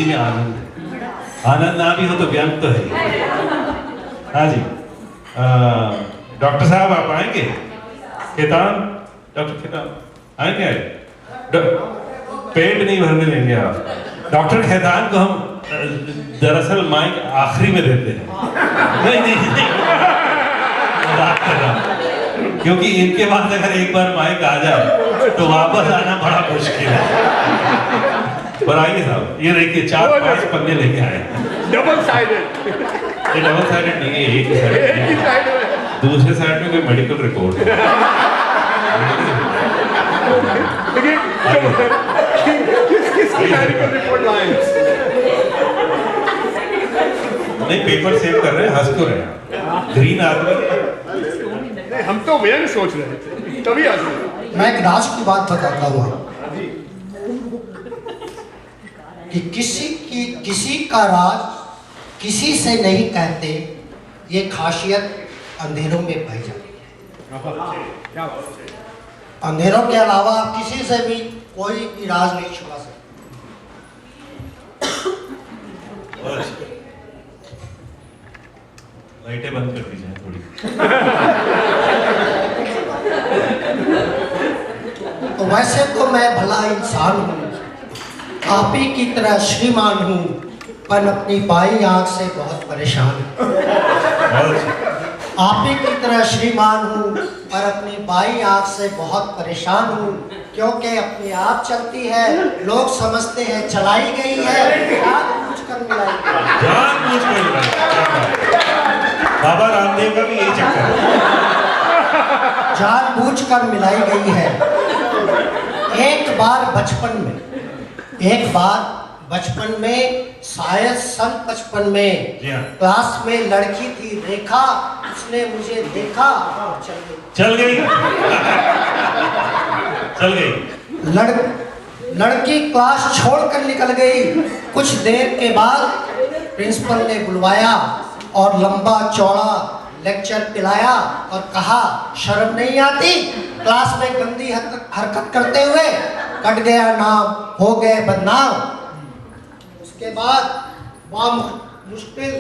इसी में आनंद है। आनंद ना भी हो तो व्यंग तो है। हाँ जी, डॉक्टर साहब आप आएंगे? खेतान, डॉक्टर खेतान आएंगे? पेट नहीं भरने देंगे आप। डॉक्टर खेतान को हम दरअसल माइक आखिरी में देते हैं। नहीं नहीं नहीं, बात कर रहा हूं, क्योंकि इनके बाद अगर एक बार माइक आ जाए तो वापस आना बड़ा मुश्किल है। पर आइए साहब, ये देखिए 4-5 पन्ने लेके आए। Double sided. ये डबल साइडेड नहीं है, एक ही साइड है। दूसरे साइड में कोई मेडिकल रिपोर्ट है। किसकी मेडिकल रिपोर्ट लाए? नहीं, पेपर सेव कर रहे हैं, हंस क्यों रहे हैं? ग्रीन आदमी। हम तो व्यंग सोच रहे थे, तभी आ गए। मैं एक राज की बात बताता हूँ कि किसी का राज किसी से नहीं कहते, ये खासियत अंधेरों में पाई जाती है। अंधेरों के अलावा आप किसी से भी कोई भी राज नहीं छुपा सकते। लाइटें बंद कर दीजिए थोड़ी। तो वैसे तो मैं भला इंसान हूँ, आप ही की तरह श्रीमान हूँ, पर अपनी बाई आंख से बहुत परेशान हूँ। आप ही की तरह श्रीमान हूँ, पर अपनी बाई आंख से बहुत परेशान हूँ, क्योंकि अपनी आप चलती है, लोग समझते हैं चलाई गई है, जानबूझकर मिलाई गई है। जानबूझकर मिलाई। बाबा रामदेव का भी यही चक्कर है। जानबूझकर मिलाई गई है। एक बार बचपन में शायद सन 55 में क्लास में लड़की थी रेखा, उसने मुझे देखा और चल गई। लड़की क्लास छोड़कर निकल गई। कुछ देर के बाद प्रिंसिपल ने बुलवाया और लंबा चौड़ा लेक्चर पिलाया और कहा, शर्म नहीं आती क्लास में गंदी हरकत करते हुए? कट गया नाम, हो गए बदनाम। उसके बाद वहाँ मुश्किल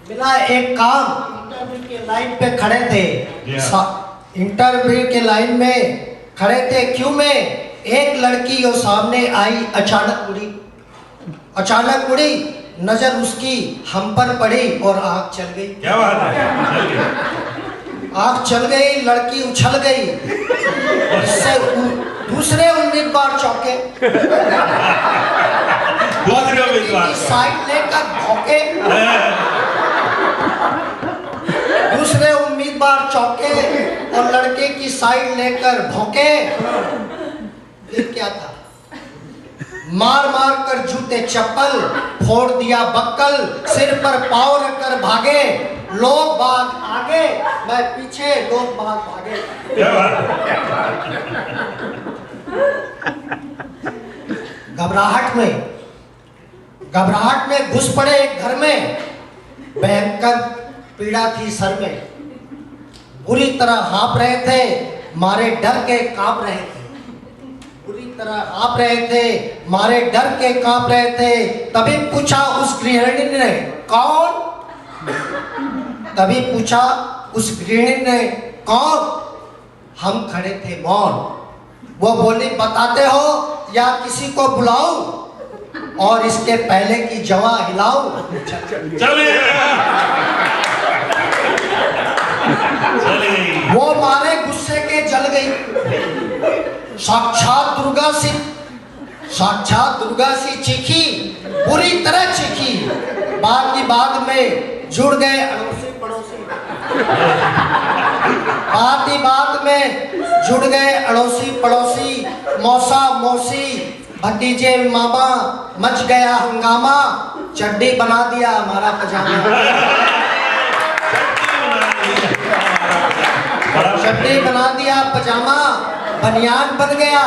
मिला एक काम। इंटरव्यू के लाइन पे खड़े थे, इंटरव्यू के लाइन में खड़े थे, क्यों में एक लड़की वो सामने आई, अचानक उड़ी, नजर उसकी हम पर पड़ी और आँख चल गई। क्या बात है? आँख चल गई, लड़की उछल गई। इससे दूसरे उम्मीदवार चौंके, साइड लेकर भौंके। दूसरे उम्मीदवार चौंके और लड़के की साइड लेकर भौंके। ये क्या था? मार मार कर जूते चप्पल, फोड़ दिया बक्कल, सिर पर पाँव रखकर भागे। लोग बाग आगे, मैं पीछे, लोग बाग भागे। घबराहट में घुस पड़े एक घर में। भयंकर पीड़ा थी सर में, बुरी तरह हाँप रहे थे, मारे डर के कांप रहे थे। मारे डर के कांप रहे थे। तभी पूछा उस गृहिणी ने, कौन? हम खड़े थे मौन। वो बोली, बताते हो या किसी को बुलाऊं और इसके पहले की जवा हिलाऊं? वो मारे गुस्से के जल गई। साक्षात दुर्गा सी चीखी, बुरी तरह चीखी। बाद में जुड़ गए अड़ोसी पड़ोसी। मौसा मौसी, भतीजे मामा, मच गया हंगामा। चड्डी बना दिया हमारा पजामा। चड्डी बना दिया पजामा, बनियान बन गया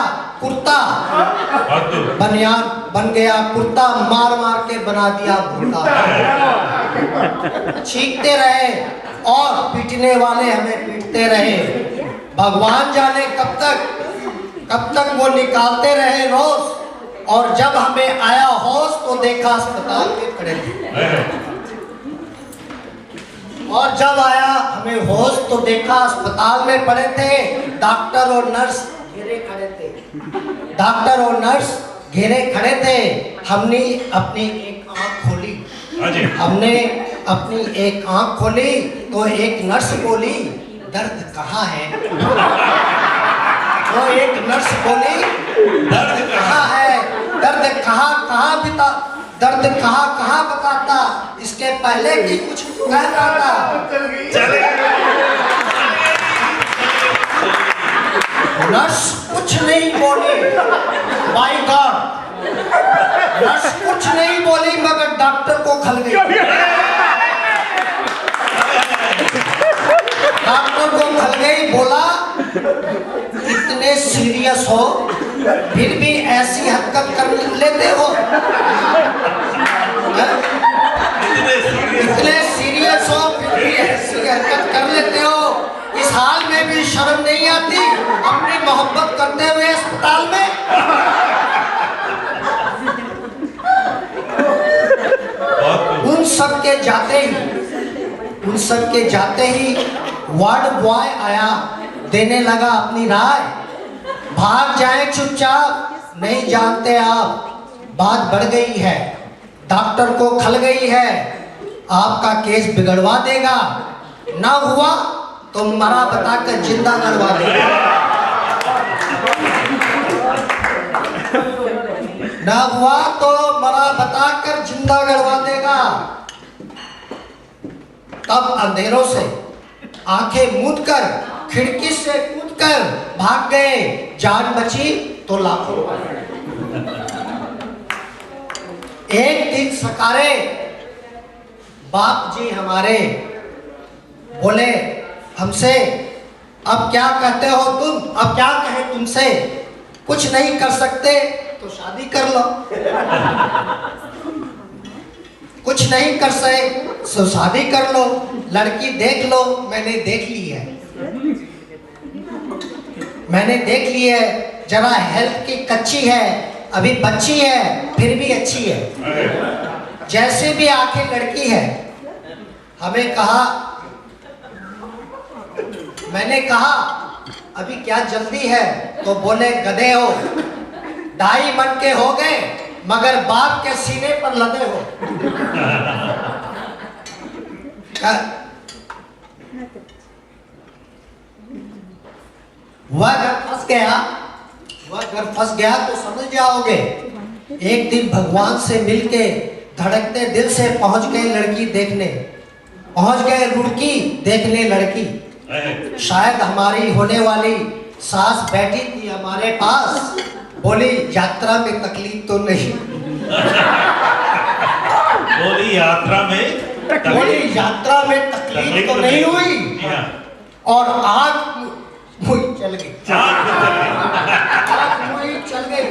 कुर्ता। मार मार के बना दिया कुर्ता। चीखते रहे और पीटने वाले हमें पीटते रहे। भगवान जाने कब तक वो निकालते रहे रोज और जब हमें आया होश तो देखा अस्पताल में पड़े थे। और जब आया हमें होश तो देखा अस्पताल में पड़े थे। डॉक्टर और नर्स घेरे खड़े थे। डॉक्टर और नर्स घेरे खड़े थे। हमने अपनी एक आंख खोली। हमने अपनी एक आंख खोली तो एक नर्स बोली, दर्द कहाँ है? तो एक नर्स बोली, दर्द कहाँ है? दर्द कहाँ बिता, दर्द कहाँ बताता, इसके पहले कि कुछ कहता था। नर्स कुछ नहीं बोली, माय गॉड, नर्स कुछ नहीं बोली मगर डॉक्टर को खल गई। डॉक्टर को खल गई, बोला इतने सीरियस हो फिर भी ऐसी हरकत कर लेते हो? इतने सीरियस हो फिर भी ऐसी हरकत कर लेते हो? इस हाल में भी शर्म नहीं आती अपनी मोहब्बत करते हुए अस्पताल में? उन सब के जाते ही वार्ड बॉय आया, देने लगा अपनी राय। भाग जाए चुपचाप, नहीं जानते आप बात बढ़ गई है, डॉक्टर को खल गई है, आपका केस बिगड़वा देगा, ना हुआ तो मरा बताकर जिंदा करवा देगा। ना हुआ तो मरा बताकर जिंदा करवा देगा। तब अंधेरों से आंखें मूंद कर खिड़की से कूदकर भाग गए। जान बची तो लाखों। एक दिन सकारे बाप जी हमारे बोले हमसे, अब क्या कहते हो तुम? अब क्या कहे तुमसे? कुछ नहीं कर सकते तो शादी कर लो। कुछ नहीं कर सके तो शादी कर लो, लड़की देख लो। मैंने देख ली है, मैंने देख ली है। जरा हेल्थ की कच्ची है, अभी बच्ची है फिर भी अच्छी है, जैसे भी आखिर लड़की है। हमें कहा, मैंने कहा अभी क्या जल्दी है? तो बोले गधे हो, 2.5 मन के हो गए मगर बाप के सीने पर लदे हो। वह घर फंस गया तो समझ जाओगे। एक दिन भगवान से मिलके धड़कते दिल से पहुंच गए लड़की देखने, पहुंच गए रुड़की देखने लड़की। शायद हमारी होने वाली सास बैठी थी हमारे पास, बोली यात्रा में तकलीफ तो नहीं? बोली यात्रा में तकलीफ तो नहीं हुई? और आग मुई चल गई। आग मुई चल गई।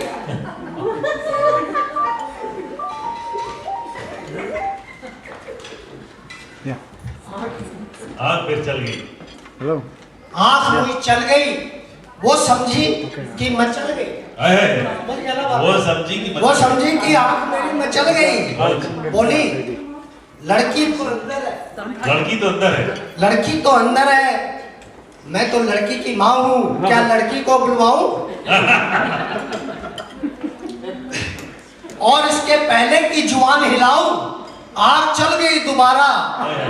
आग फिर चल गई। हेलो, आग मुई चल गई। वो समझी कि मचल गई। वो समझी कि आंख मेरी मचल गई। बोली लड़की तो अंदर है। लड़की तो अंदर है। लड़की तो अंदर है, मैं तो लड़की की माँ हूँ, क्या लड़की को बुलवाऊं? और इसके पहले की जुबान हिलाऊं? आग चल गई दोबारा।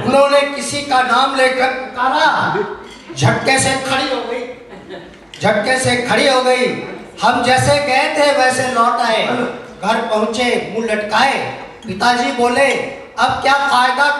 उन्होंने किसी का नाम लेकर पुकारा, झटके से खड़ी हो गई। झटके से खड़ी हो गई। हम जैसे गए थे वैसे लौट आए। घर पहुंचे, मुंह लटकाए। पिताजी बोले अब क्या फायदा